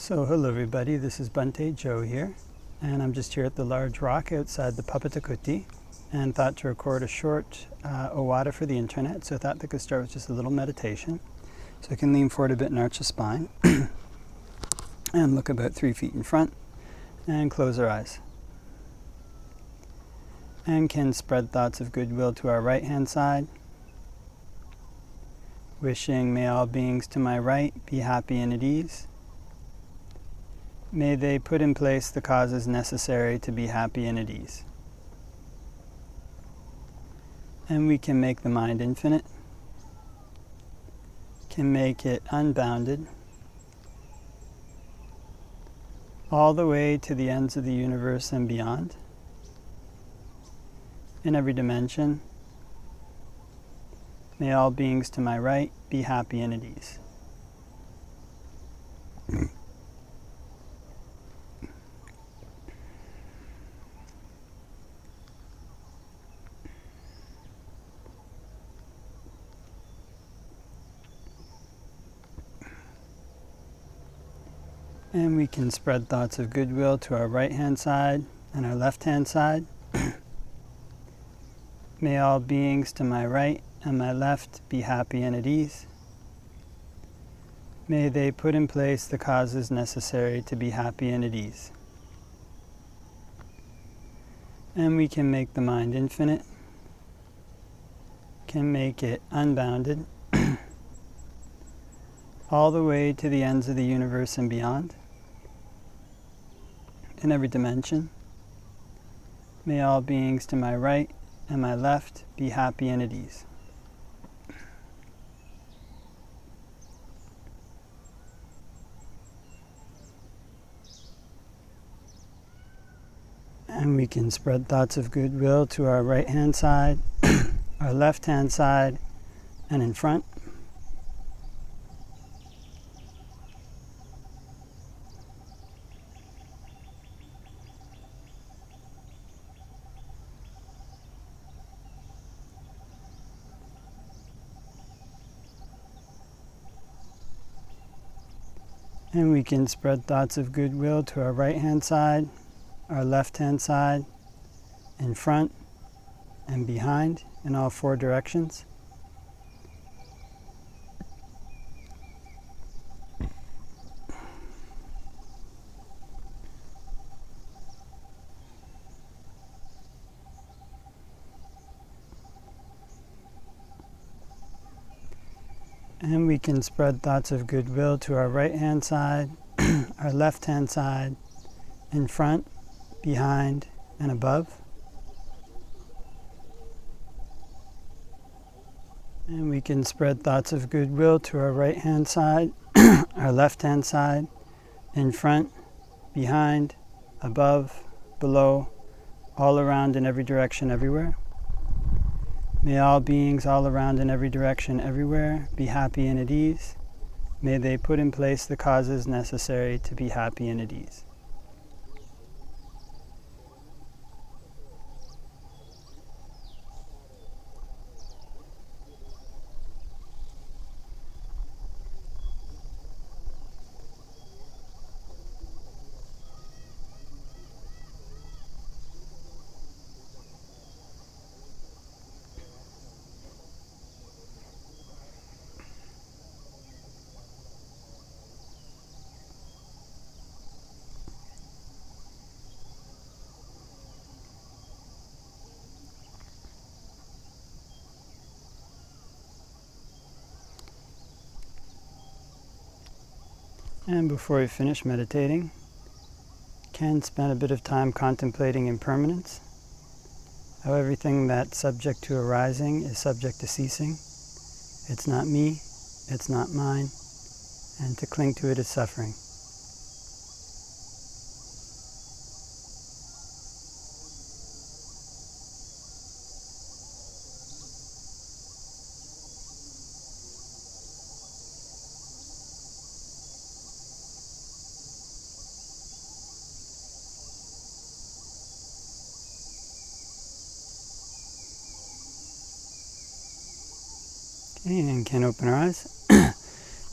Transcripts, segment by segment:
So hello everybody, this is Bhante, Joe here, and I'm just here at the large rock outside the Papatakuti and thought to record a short Ovāda for the internet, so I thought they could start with just a little meditation. So I can lean forward a bit and arch the spine and look about 3 feet in front and close our eyes. And can spread thoughts of goodwill to our right hand side, wishing may all beings to my right be happy and at ease. May they put in place the causes necessary to be happy and at ease. And we can make the mind infinite, can make it unbounded, all the way to the ends of the universe and beyond, in every dimension. May all beings to my right be happy and at ease. And we can spread thoughts of goodwill to our right hand side and our left hand side. May all beings to my right and my left be happy and at ease. May they put in place the causes necessary to be happy and at ease. And we can make the mind infinite, can make it unbounded, all the way to the ends of the universe and beyond, in every dimension. May all beings to my right and my left be happy and at ease. And we can spread thoughts of goodwill to our right hand side, our left hand side, and in front. And we can spread thoughts of goodwill to our right hand side, our left hand side, in front and behind, in all 4 directions. And we can spread thoughts of goodwill to our right hand side, our left hand side, in front, behind, and above. And we can spread thoughts of goodwill to our right hand side, our left hand side, in front, behind, above, below, all around in every direction, everywhere. May all beings all around in every direction, everywhere, be happy and at ease. May they put in place the causes necessary to be happy and at ease. And before we finish meditating, can spend a bit of time contemplating impermanence, how everything that's subject to arising is subject to ceasing. It's not me, it's not mine, and to cling to it is suffering. And can open our eyes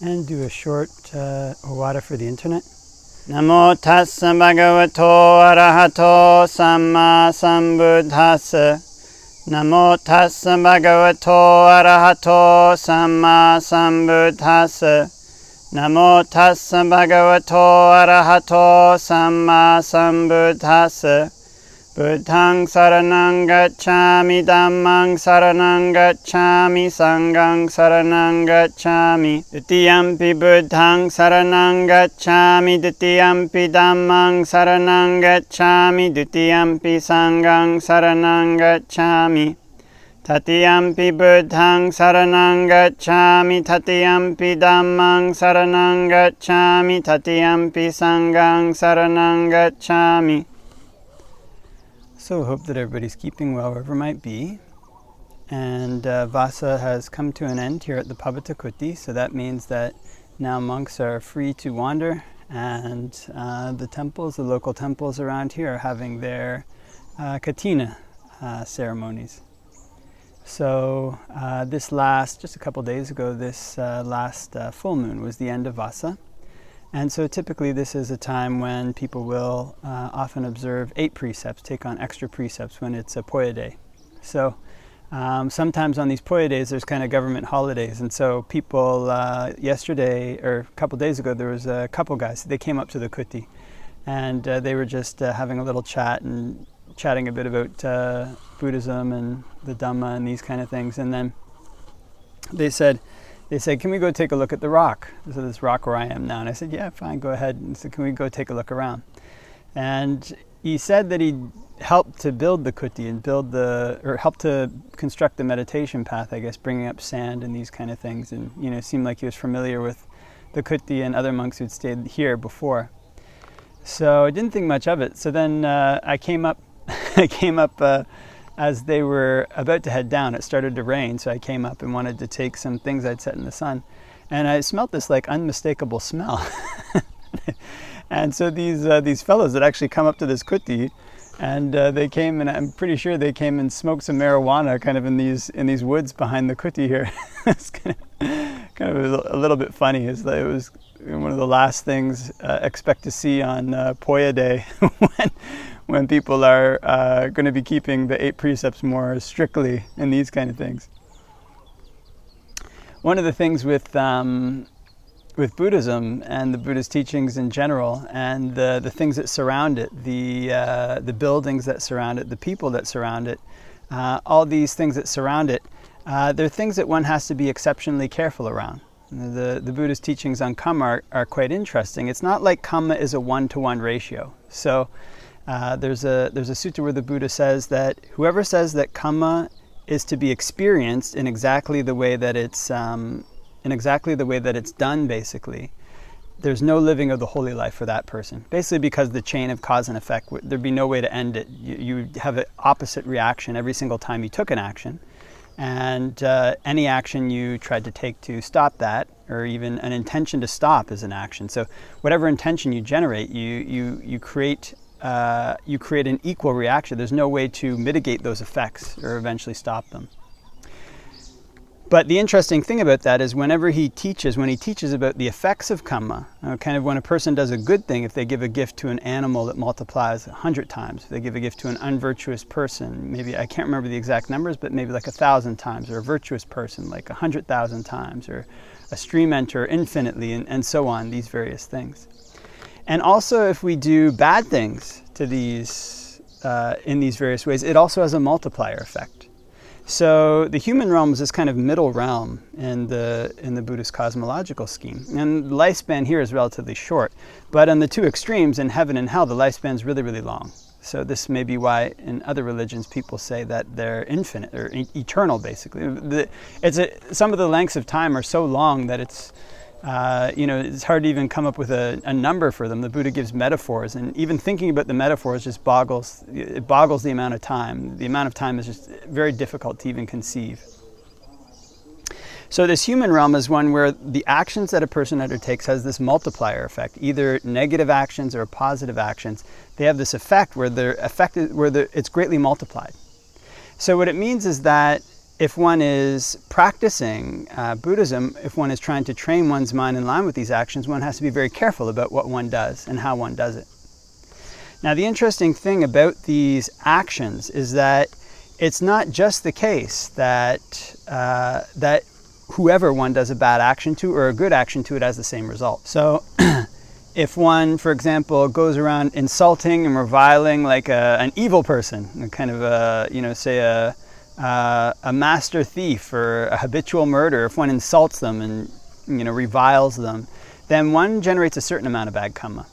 and do a short Ovāda for the internet. Namo tassa bhagavato arahato samma sambuddhassa. Namo tassa bhagavato arahato samma sambuddhassa. Namo tassa bhagavato arahato samma sambuddhassa. Buddhaṃ saraṇaṃ gacchāmi, Dhammāṃ saraṇaṃ gacchāmi, Saṅghāṃ saraṇaṃ gacchāmi. Dutiyampi Buddhaṃ saraṇaṃ gacchāmi, Dutiyampi Dhammāṃ saraṇaṃ gacchāmi, Dutiyampi Saṅghāṃ saraṇaṃ gacchāmi. Tatiyampi Buddhaṃ saraṇaṃ gacchāmi, Tatiyampi Dhammāṃ saraṇaṃ gacchāmi, Tatiyampi Saṅghāṃ saraṇaṃ gacchāmi. So hope that everybody's keeping well wherever might be. And Vasa has come to an end here at the Pavata Kuti, so that means that now monks are free to wander, and the local temples around here are having their Katina ceremonies. So just a couple days ago, this last full moon was the end of Vasa. And so typically this is a time when people will often observe 8 precepts, take on extra precepts when it's a Poya day. So sometimes on these Poya days there's kind of government holidays, and so people yesterday, or a couple days ago, there was a couple guys, they came up to the Kuti, and they were just having a little chat and chatting a bit about Buddhism and the Dhamma and these kind of things, and then they said, can we go take a look at the rock? So this rock where I am now. And I said, yeah, fine, go ahead. And so can we go take a look around? And he said that he helped to build the kuti and helped to construct the meditation path, I guess, bringing up sand and these kind of things. And, it seemed like he was familiar with the kuti and other monks who'd stayed here before. So I didn't think much of it. So then I came up as they were about to head down. It started to rain, so I came up and wanted to take some things I'd set in the sun. And I smelled this unmistakable smell. And so these fellows had actually come up to this kuti, and they came, and I'm pretty sure they came and smoked some marijuana kind of in these woods behind the kuti here. It's kind of a little bit funny. It was one of the last things expect to see on Poya Day when people are going to be keeping the 8 precepts more strictly in these kind of things. One of the things with Buddhism and the Buddhist teachings in general, and the things that surround it, the buildings that surround it, the people that surround it, all these things that surround it, they're things that one has to be exceptionally careful around. The Buddhist teachings on kamma are quite interesting. It's not like kamma is a 1-to-1 ratio. So there's a sutta where the Buddha says that whoever says that kamma is to be experienced in exactly the way that it's done, basically, there's no living of the holy life for that person. Basically, because the chain of cause and effect, there'd be no way to end it. You have an opposite reaction every single time you took an action, and any action you tried to take to stop that, or even an intention to stop, is an action. So whatever intention you generate, you create an equal reaction. There's no way to mitigate those effects or eventually stop them. But the interesting thing about that is when he teaches about the effects of kamma, kind of when a person does a good thing, if they give a gift to an animal that multiplies 100 times, if they give a gift to an unvirtuous person, maybe, I can't remember the exact numbers, but maybe like 1,000 times, or a virtuous person like 100,000 times, or a stream enter infinitely, and so on, these various things. And also if we do bad things to these, in these various ways, it also has a multiplier effect. So the human realm is this kind of middle realm in the Buddhist cosmological scheme. And the lifespan here is relatively short. But on the two extremes, in heaven and hell, the lifespan is really, really long. So this may be why in other religions people say that they're infinite, or eternal, basically. Some of the lengths of time are so long that it's hard to even come up with a number for them. The Buddha gives metaphors, and even thinking about the metaphors just boggles the amount of time. The amount of time is just very difficult to even conceive. So this human realm is one where the actions that a person undertakes has this multiplier effect. Either negative actions or positive actions, they have this effect where it's greatly multiplied. So what it means is that if one is practicing Buddhism, if one is trying to train one's mind in line with these actions, one has to be very careful about what one does and how one does it. Now, the interesting thing about these actions is that it's not just the case that that whoever one does a bad action to or a good action to, it has the same result. So if one, for example, goes around insulting and reviling like an evil person, kind of say a master thief or a habitual murderer, if one insults them and reviles them, then one generates a certain amount of bad kamma.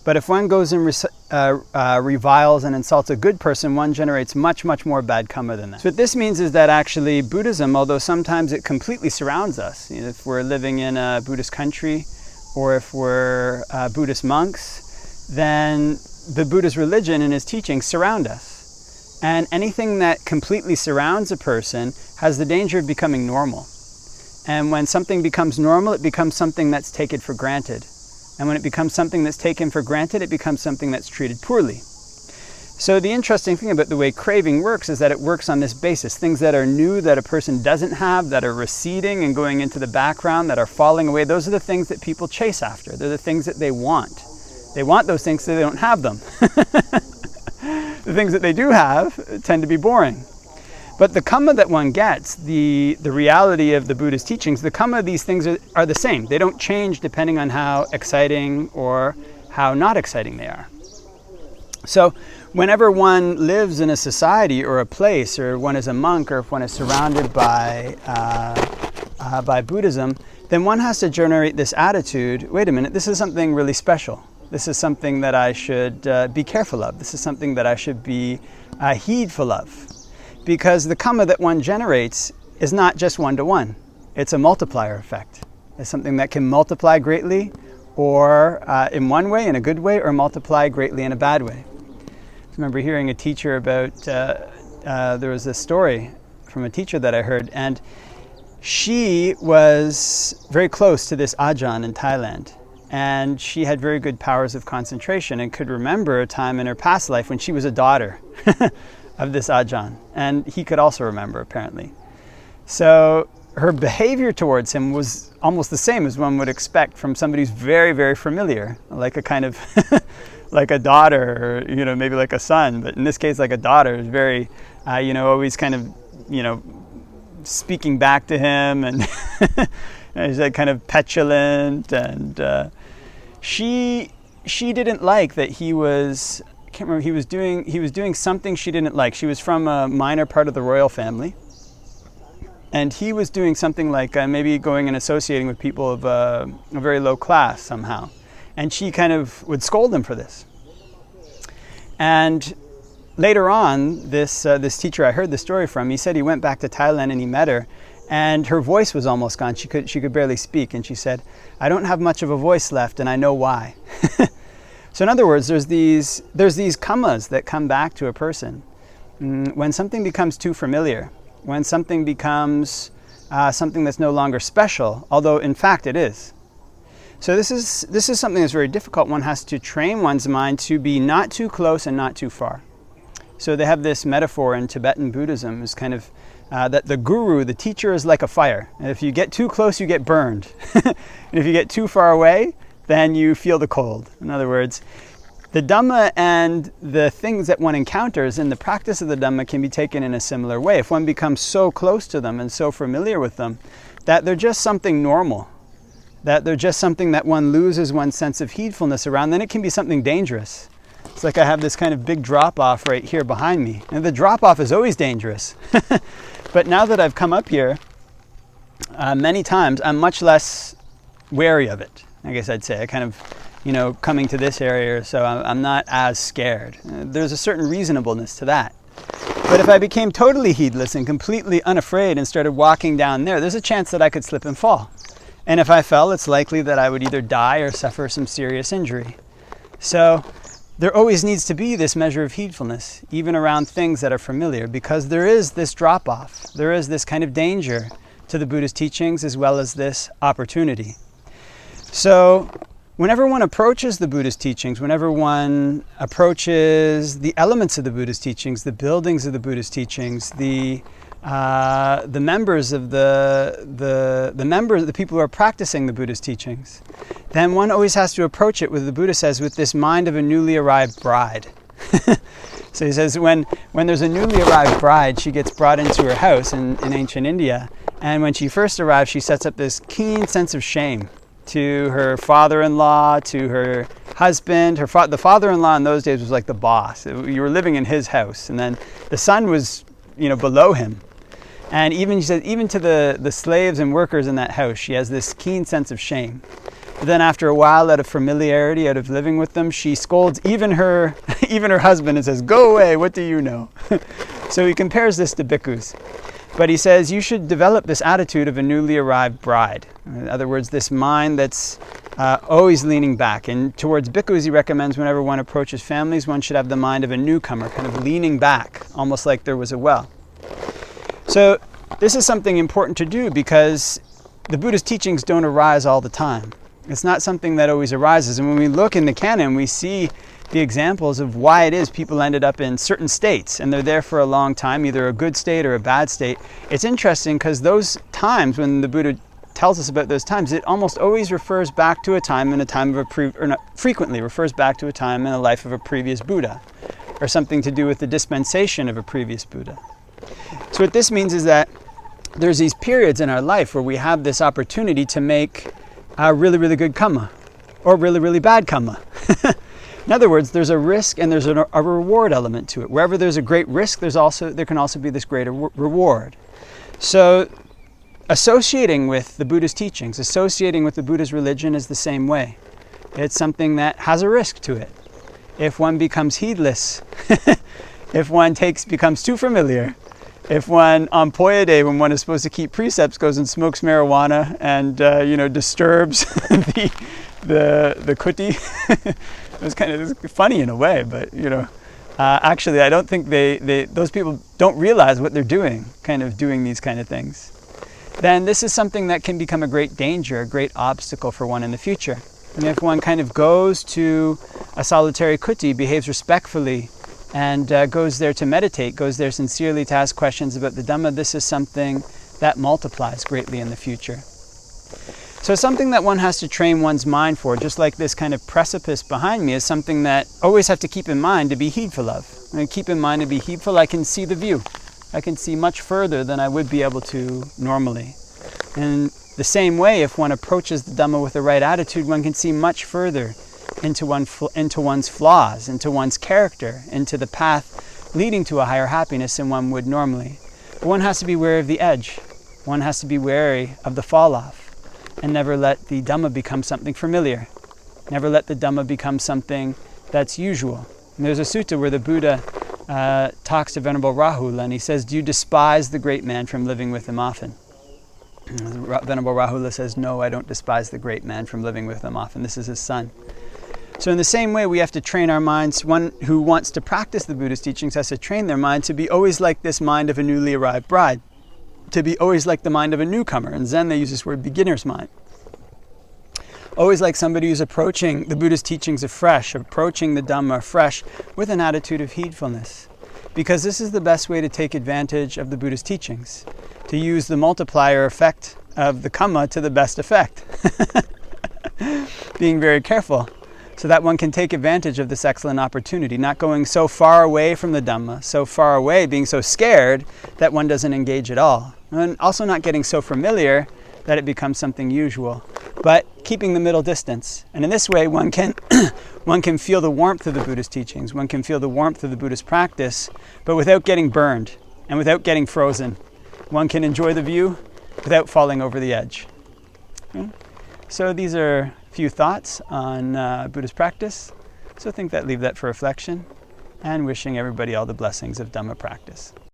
But if one goes and reviles and insults a good person, one generates much, much more bad kamma than that. So what this means is that actually Buddhism, although sometimes it completely surrounds us, if we're living in a Buddhist country or if we're Buddhist monks, then the Buddha's religion and his teachings surround us. And anything that completely surrounds a person has the danger of becoming normal. And when something becomes normal, it becomes something that's taken for granted. And when it becomes something that's taken for granted, it becomes something that's treated poorly. So the interesting thing about the way craving works is that it works on this basis. Things that are new, that a person doesn't have, that are receding and going into the background, that are falling away, those are the things that people chase after. They're the things that they want. They want those things so they don't have them. The things that they do have tend to be boring. But the kamma that one gets, the reality of the Buddha's teachings, the kamma of these things are the same. They don't change depending on how exciting or how not exciting they are. So whenever one lives in a society or a place, or one is a monk, or if one is surrounded by Buddhism, then one has to generate this attitude, wait a minute, this is something really special. This is something that I should be careful of. This is something that I should be heedful of. Because the kamma that one generates is not just one-to-one. It's a multiplier effect. It's something that can multiply greatly, or in one way, in a good way, or multiply greatly in a bad way. I remember hearing a teacher about, there was a story from a teacher that I heard, and she was very close to this Ajahn in Thailand. And she had very good powers of concentration and could remember a time in her past life when she was a daughter of this Ajahn, and he could also remember, apparently. So her behavior towards him was almost the same as one would expect from somebody who's very, very familiar, like a kind of like a daughter, or maybe like a son, but in this case like a daughter, is very always kind of speaking back to him, and he's like kind of petulant, and she didn't like that he was, I can't remember, he was doing something she didn't like. She was from a minor part of the royal family, and he was doing something like maybe going and associating with people of a very low class somehow, and she kind of would scold him for this. And later on, this teacher I heard the story from, he said he went back to Thailand and he met her, and her voice was almost gone. She could barely speak, and she said, "I don't have much of a voice left, and I know why." So in other words, there's these kammas that come back to a person when something becomes too familiar, when something becomes something that's no longer special, although in fact it is. So this is something that's very difficult. One has to train one's mind to be not too close and not too far. So they have this metaphor in Tibetan Buddhism, is kind of that the guru, the teacher, is like a fire. And if you get too close, you get burned. And if you get too far away, then you feel the cold. In other words, the Dhamma and the things that one encounters in the practice of the Dhamma can be taken in a similar way. If one becomes so close to them and so familiar with them that they're just something normal, that they're just something that one loses one's sense of heedfulness around, then it can be something dangerous. It's like I have this kind of big drop-off right here behind me. And the drop-off is always dangerous. But now that I've come up here many times, I'm much less wary of it. I guess I'd say. I kind of, coming to this area, so I'm not as scared. There's a certain reasonableness to that. But if I became totally heedless and completely unafraid and started walking down there's a chance that I could slip and fall. And if I fell, it's likely that I would either die or suffer some serious injury. So there always needs to be this measure of heedfulness, even around things that are familiar, because there is this drop-off. There is this kind of danger to the Buddha's teachings, as well as this opportunity. So whenever one approaches the Buddhist teachings, whenever one approaches the elements of the Buddhist teachings, the buildings of the Buddhist teachings, the the members of the people who are practicing the Buddha's teachings, then one always has to approach it, with the Buddha says, with this mind of a newly arrived bride. So he says when there's a newly arrived bride, she gets brought into her house in ancient India, and when she first arrives, she sets up this keen sense of shame to her father-in-law, to her husband. The father-in-law in those days was like the boss. You were living in his house, and then the son was, below him. And even, she says, even to the slaves and workers in that house, she has this keen sense of shame. But then after a while, out of familiarity, out of living with them, she scolds even her husband and says, "Go away, what do you know?" So he compares this to bhikkhus. But he says you should develop this attitude of a newly arrived bride. In other words, this mind that's always leaning back. And towards bhikkhus, he recommends whenever one approaches families, one should have the mind of a newcomer, kind of leaning back, almost like there was a well. So this is something important to do, because the Buddha's teachings don't arise all the time. It's not something that always arises. And when we look in the canon, we see the examples of why it is people ended up in certain states, and they're there for a long time, either a good state or a bad state. It's interesting because those times, when the Buddha tells us about those times, it almost always refers back to a time in a time of frequently refers back to a time in the life of a previous Buddha, or something to do with the dispensation of a previous Buddha. So what this means is that there's these periods in our life where we have this opportunity to make a really, really good kamma, or really, really bad kamma. In other words, there's a risk and there's a reward element to it. Wherever there's a great risk, there can also be this greater reward. So associating with the Buddha's teachings, associating with the Buddha's religion is the same way. It's something that has a risk to it. If one becomes heedless, if one becomes too familiar, if one, on Poya Day, when one is supposed to keep precepts, goes and smokes marijuana and disturbs the kuti. It's kind of funny in a way, but actually, I don't think those people don't realize what they're doing, doing these kind of things. Then this is something that can become a great danger, a great obstacle for one in the future. And if one kind of goes to a solitary kuti, behaves respectfully, and goes there to meditate, goes there sincerely to ask questions about the Dhamma, this is something that multiplies greatly in the future. So something that one has to train one's mind for, just like this kind of precipice behind me, is something that I always have to keep in mind to be heedful of. When I keep in mind to be heedful, I can see the view. I can see much further than I would be able to normally. In the same way, if one approaches the Dhamma with the right attitude, one can see much further into one's flaws, into one's character, into the path leading to a higher happiness than one would normally. But one has to be wary of the edge. One has to be wary of the fall-off, and never let the Dhamma become something familiar. Never let the Dhamma become something that's usual. And there's a sutta where the Buddha talks to Venerable Rahula, and he says, "Do you despise the great man from living with him often?" Venerable Rahula says, "No, I don't despise the great man from living with him often." This is his son. So in the same way, we have to train our minds. One who wants to practice the Buddha's teachings has to train their mind to be always like this mind of a newly arrived bride, to be always like the mind of a newcomer. In Zen, they use this word beginner's mind. Always like somebody who's approaching the Buddha's teachings afresh, approaching the Dhamma afresh with an attitude of heedfulness. Because this is the best way to take advantage of the Buddha's teachings, to use the multiplier effect of the kamma to the best effect. Being very careful, so that one can take advantage of this excellent opportunity, not going so far away from the Dhamma, so far away, being so scared that one doesn't engage at all. And also not getting so familiar that it becomes something usual, but keeping the middle distance. And in this way, one can feel the warmth of the Buddha's teachings, one can feel the warmth of the Buddha's practice, but without getting burned and without getting frozen. One can enjoy the view without falling over the edge. Okay? So these are few thoughts on Buddha's practice. So I think leave that for reflection, and wishing everybody all the blessings of Dhamma practice.